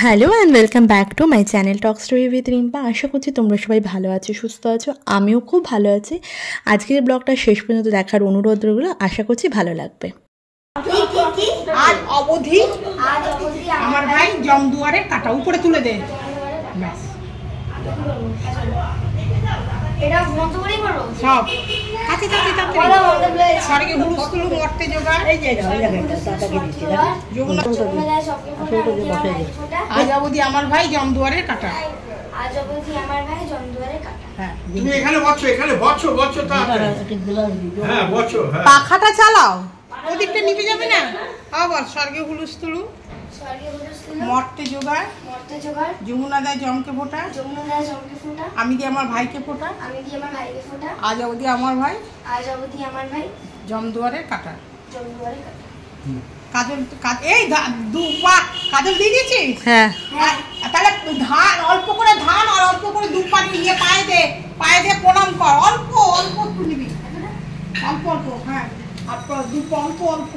Hello and welcome back to my channel talk story with Rimpa. আশা করছি তোমরা সবাই ভালো আছো, সুস্থ আছো। আমিও খুব ভালো আছি। আজকের ব্লগটা শেষ পর্যন্ত দেখার অনুরোধ রইল, আশা করছি ভালো লাগবে। আজ অবধি আমার ভাই জমদুয়ারে কাটা উপরে তুলে দে। ব্যাস এটা বন্ধ করেই বলো সব কাছে কাছে কাছে সরকে হুলুস্থুলু মরতে জোগাড়। এই যে টাটাকে দিচ্ছি না আজ অবধি আমার ভাই জমদুয়ারে কাটা। আজ অবধি আমার ভাই জমদুয়ারে কাটা। হ্যাঁ তুমি এখানে বসো, এখানে বসো বসো তাড়াতাড়ি। হ্যাঁ বসো। হ্যাঁ পাখাটা চালাও, ওদিকটা নিভে যাবে না। আবার স্বর্গে হুলুস্থুলু মরতে জোগাড়, মরতে জোগাড়। যমুনা দেয় জমকে ফোঁটা, যমুনা দেয় জমকে ফোঁটা। আমি দিয়ে আমার ভাইকে ফোঁটা, আমি দিয়ে আমার ভাইকে ফোঁটা। আজ অবধি আমার ভাই, আজ অবধি আমার ভাই জমদুয়ারে কাটা। জমদুয়ারে কাটা। কাজল এই দু পা কাজল দিয়ে দিয়েছিস? হ্যাঁ তাহলে ধান অল্প করে, ধান আর অল্প করে দু পা নিয়ে পায়ে দে প্রণাম কর। অল্প অল্প একটু নিবি, অল্প অল্প। হ্যাঁ আর দু পা অল্প অল্প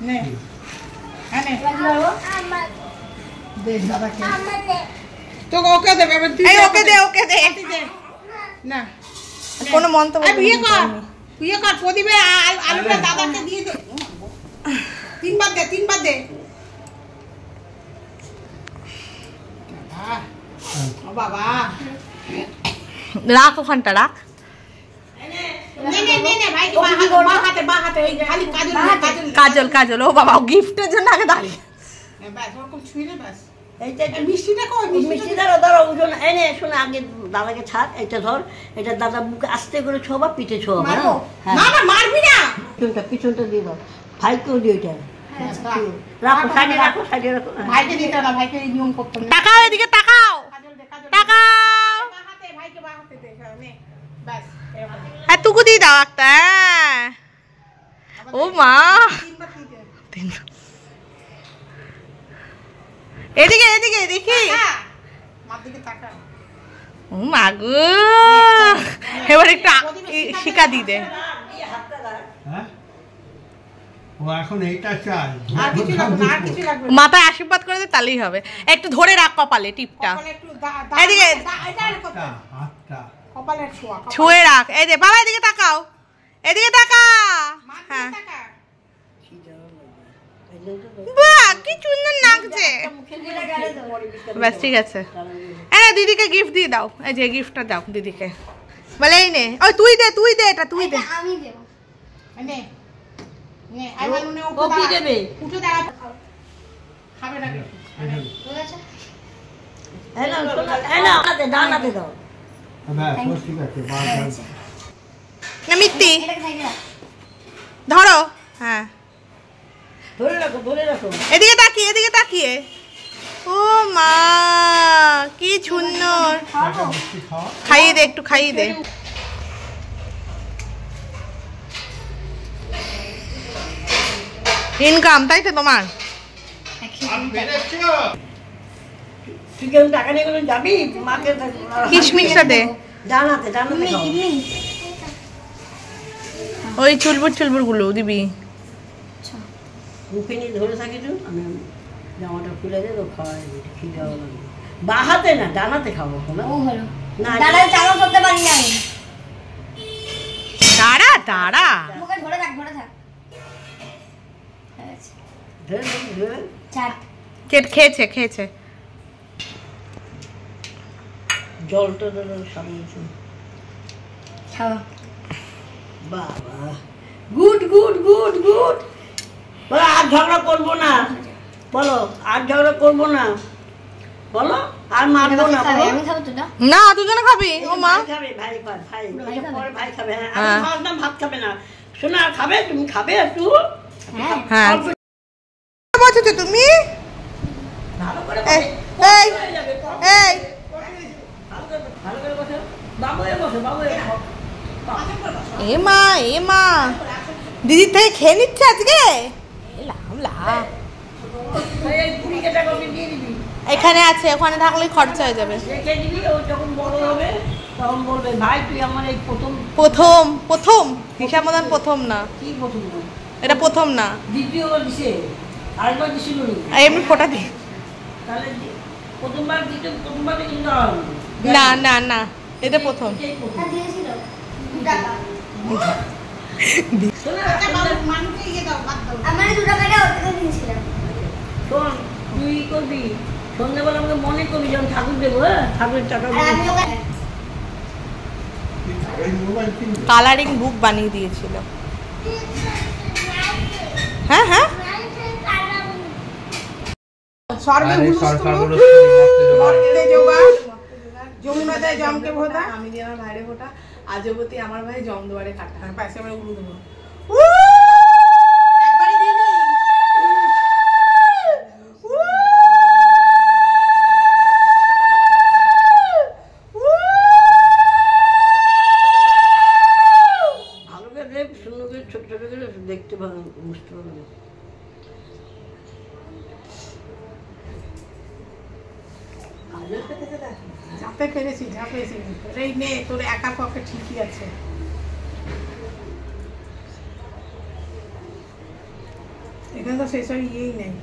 নে। হ্যাঁ নে দে দাদাকে, তোকে ওকে দেবে। ওকে দে ওকে দে না কোনো মন্তব্য বিয়ে কর প্রদীপে আলুটা দাদাকে দিয়ে দে। তিনবার দে বাবা। রাখ ওখানটা রাখ। কাজল কাজল ও বাবা গিফটের জন্য আগে দাঁড়িয়ে মিষ্টিটা ধরো ওজন এনে শোনা আগে দাদাকে ছাড়। এটা ধর, এটা দাদা বুকে আস্তে করে ছোবা, পিঠে ছোবা। মারবি না, পিছনটা দিয়ে দাও। ভাইকেও দিয়ে ওইটা রাখো, সাইডে রাখো, সাইডে রাখো। ভাইকে দিতে না, ভাইকে নিয়ম করতে না। তাকাও এদিকে, তাকাও তাকাও। ভাইকে বাহাতে দে। ব্যাস হ্যাঁ তুকু দিয়ে দাও একটা। ও মা এদিকে এদিকে দেখি। ও মা গো, এবার একটু শিকা দি দে। ও এখন এইটা চাই, আর কিছু লাগবে, আর কিছু লাগবে। মাথায় আশীর্বাদ করে দে, তাহলেই হবে। একটু ধরে রাখ কপালে টিপটা, এদিকে হাতটা কপালের ছোঁয়া ছুঁয়ে রাখ। এই যে বাবা এদিকে তাকাও, এদিকে তাকা। হ্যাঁ বাহ কি সুন্দর লাগছে। ব্যাস ঠিক আছে। এই দিদিকে গিফট দিয়ে দাও। এই যে গিফটটা দাও দিদিকে, বলে এই নে। ওই তুই দে এটা তুই দে। আমি দেব। নে নে আইমান নে ও কি দেবে? উঠে দাঁড়া, খাবে না ঠিক আছে। এনা এনা দানাতে দাও। ব্যাস ঠিক আছে। না মিত্তি এটাকে সাইডে রাখ। ধরো। হ্যাঁ ধরে রাখো, ধরে রাখো। এদিকে তাকিয়ে। ও মা কি সুন্দর। খাইয়ে দে, একটু খাইয়ে দে। ইনকাম তাই তো তোমার। তুই কেমন টাকা নিয়ে গেলে যাবি মাকে? কিশমিশটা দে। দানাতে খাও। ওই চুলবুর গুলো দিবি। মুখে নিয়ে ধরে থাকি তো, আমি জামাটা খুলে দিয়ে তো খাওয়াই খিদে হবে। বাহাতে না, ডানাতে খাবো না। ও হলো না দাদা চালও করতে পারি না আমি। দাঁড়া মুখে ধরে থাক আচ্ছা ধরে চাট খেয়েছে। জলটা ধরো সামনে খাও। বাবা গুড গুড গুড গুড। বলো আর ঝগড়া করবো না, বলো আর ঝগড়া করবো না, বলো আর মারবো না। আমি খাবো তো না। না দুজনে খাবি। ও মা খাবে, ভাই পরে ভাই খাবে। হ্যাঁ ভাত খাবে না। শোনা খাবে, তুমি খাবে একটু। হ্যাঁ বলছো তো তুমি। ভালো করে এই ভালো করে বসো। বাবু বসো, বাবু এ মা দিদির থেকে খেয়ে নিচ্ছে আজকে। এখানে আছে, ওখানে থাকলে খরচা হয়ে যাবে। রেখে দিবি, ও যখন বড় হবে তখন বলবে ভাই তুই আমার এই প্রথম হিসাব মতন প্রথম না। কি প্রথম এটা প্রথম না, দ্বিতীয়বার দিছে, আরেকবার দিছিল এমনি ফোঁটা দিই। তাহলে প্রথমবার দিতে প্রথমবার কিন্তু না না না, এটা প্রথম। দিয়েছিল 2 টাকা। মানুষকে ইয়ে দাও, বাদ দাও। আমার 2 টাকাটা ওর থেকে দিয়েছিলাম। শোন, তুই করবি সন্ধ্যাবেলা আমাকে মনে করবি যখন ঠাকুর দেবো, হ্যাঁ ঠাকুরের টাকা আর আমি ওকে কালারিং বুক বানিয়ে দিয়েছিল। হ্যাঁ হ্যাঁ, স্বর্গে হুলস্থুল, মর্তে যোগা, যমুনাতে জমকে ভোতা, আমি দিয়ে আমার ভাইরে ফোঁটা, আজবতী আমার ভাই জম দুয়ারে কাটা। পাশে আমরা উড়ু দেবো। ভালো করে সুন্দর করে ছোট ছোট করে দেখতে ভালো বুঝতে পারবে। ঝাঁপে পেরেছি, ঝাঁপেছি। এই নে, তোর একার পক্ষে ঠিকই আছে। এখানে তো সেই সব ইয়েই নেই।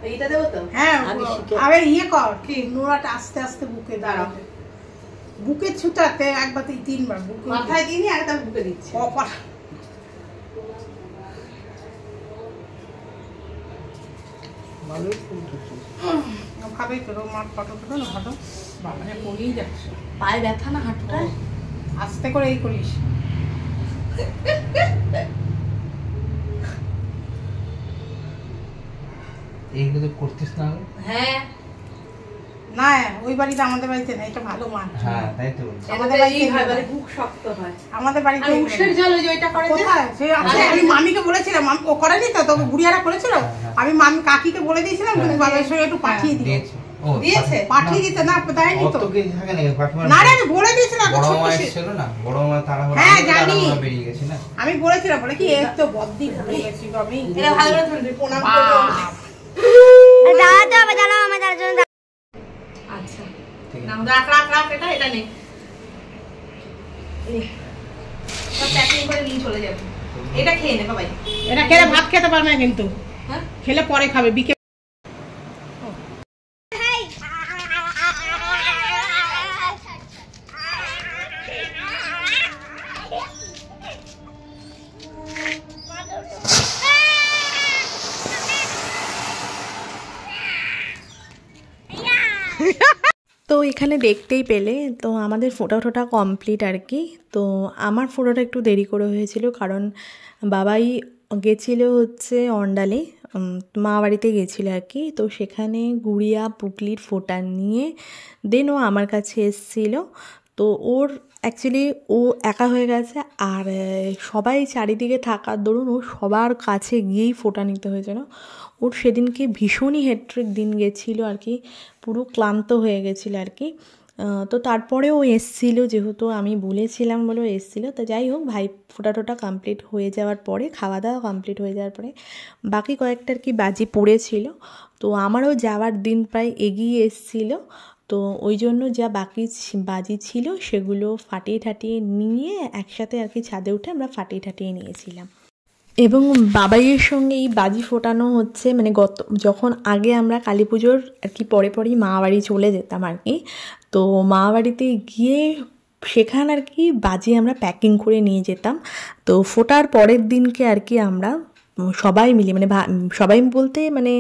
এইটা দেবো তো? হ্যাঁ, আগে শিখে। আরে ইয়ে কর, কি নোড়াটা আস্তে আস্তে বুকে দাঁড়াও। বুকে ছুটাতে একবার 3বার বুকে মাথায় দিইনি, আর তার বুকে দিচ্ছি। কপাল। ভালোই ফুলতেছে। ভালোই তো মাঠ ফটো ফটো না ফটো বাবারে পড়েই যাচ্ছে। পায়ে ব্যথা না হাঁটুটায়? আস্তে করে এই করিস। এইগুলো তো করতিস না আগে? হ্যাঁ, না ওই বাড়িতে আমাদের বাড়িতে না, এটা ভালো মাঠ। হ্যাঁ তাই তো বলছি। আমাদের বাড়িতে এই হয়, হয়, মানে বুক শক্ত হয়। আমাদের বাড়িতে আর উষের জল ওই যে ওইটা করে যে, কোথায়? সে আছে, আমি মামিকে বলেছিলাম, ও করেনি তো, তোকে বুড়িয়ারা করেছিল। আমি মামি কাকিকে বলে দিয়েছিলাম, তুমি বাবার সঙ্গে একটু পাঠিয়ে দিও। দিয়েছে। ও দিয়েছে? পাঠিয়ে দিতে না, দেয়নি তো। অত কি থাকে নাকি কাকিমার? না রে, আমি বলে দিয়েছিলাম। বড় ছোট মা সে- এসেছিল না, বড় মা তাড়াহুড়ো হ্যাঁ, করে জানি। তাড়াহুড়ো বেরিয়ে গেছে না। আমি বলেছিলাম, বলে কি এর তো বদ্দি ভুলে গেছি গো আমি। এটা ভালো করে ধরবি, প্রণাম বাপ। করবি। দাঁড়াতে হবে, দাঁড়াও আমার তার জন্য। আচ্ছা, ঠিক নাও, আছে। রাখ রাখ রাখ, এটা নে। সব প্যাকিং করে নিয়ে চলে যাবে। এটা খেয়ে নে বাবাই। এটা খেলে ভাত খেতে পারবে না কিন্তু, হ্যাঁ, খেলে পরে খাবে বিকেল। তো এখানে দেখতেই পেলে তো আমাদের ফোটা টোটা কমপ্লিট আর কি। তো আমার ফোটাটা একটু দেরি করে হয়েছিল, কারণ বাবাই গেছিল হচ্ছে অন্ডালে, মা বাড়িতে গেছিলো আর কি। তো সেখানে গুড়িয়া পুটলির ফোটা নিয়ে দেন ও আমার কাছে এসেছিলো। তো ওর অ্যাকচুয়ালি ও একা হয়ে গেছে, আর সবাই চারিদিকে থাকার দরুন ও সবার কাছে গিয়েই ফোঁটা নিতে হয়েছিল। ওর সেদিনকে ভীষণই হেট্রিক দিন গেছিলো আর কি, পুরো ক্লান্ত হয়ে গেছিলো আর কি। তো তারপরে ও এসছিলো, যেহেতু আমি বলেছিলাম বলে ও এসছিলো। তো যাই হোক, ভাই ফোঁটা টোটা কমপ্লিট হয়ে যাওয়ার পরে, খাওয়া দাওয়া কমপ্লিট হয়ে যাওয়ার পরে বাকি কয়েকটা আর কি বাজি পড়েছিল। তো আমারও যাওয়ার দিন প্রায় এগিয়ে এসছিলো। তো ওই জন্য যা বাকি বাজি ছিল সেগুলো ফাটিয়ে ঠাটিয়ে নিয়ে একসাথে আর কি ছাদে উঠে আমরা ফাটিয়ে ঠাটিয়ে নিয়েছিলাম। এবং বাবাইয়ের সঙ্গে এই বাজি ফোটানো হচ্ছে মানে যখন আগে আমরা কালী পুজোর আর কি পরে পরেই মা বাড়ি চলে যেতাম আর কি। তো মা বাড়িতে গিয়ে সেখানে আর কি বাজি আমরা প্যাকিং করে নিয়ে যেতাম। তো ফোটার পরের দিনকে আর কি আমরা সবাই মিলে মানে সবাই বলতে মানে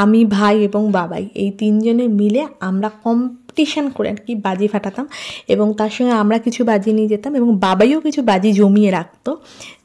আমি, ভাই এবং বাবাই, এই তিনজনে মিলে আমরা কম্পিটিশান করে আর কি বাজি ফাটাতাম। এবং তার সঙ্গে আমরা কিছু বাজি নিয়ে যেতাম এবং বাবাইও কিছু বাজি জমিয়ে রাখতো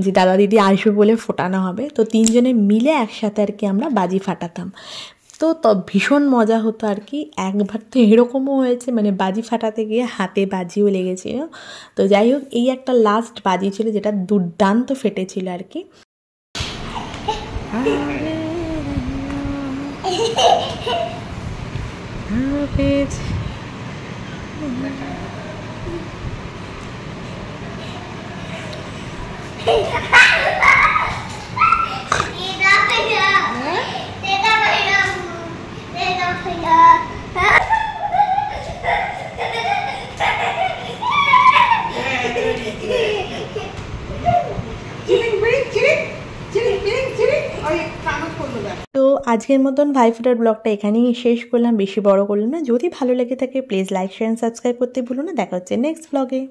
যে দাদা দিদি আসবে বলে ফোটানো হবে। তো তিনজনে মিলে একসাথে আর কি আমরা বাজি ফাটাতাম। তো ভীষণ মজা হতো আর কি। একবার তো এরকমও হয়েছে মানে বাজি ফাটাতে গিয়ে হাতে বাজিও লেগেছিল। তো যাই হোক, এই একটা লাস্ট বাজি ছিল যেটা দুর্দান্ত ফেটেছিল আর কি। Giving আজকের মতন ভাইফোঁটার ব্লগটা এখানেই শেষ করলাম, বেশি বড় করলাম না। যদি ভালো লেগে থাকে প্লিজ লাইক শেয়ার সাবস্ক্রাইব করতে ভুলো না। দেখা হচ্ছে নেক্সট ব্লগে।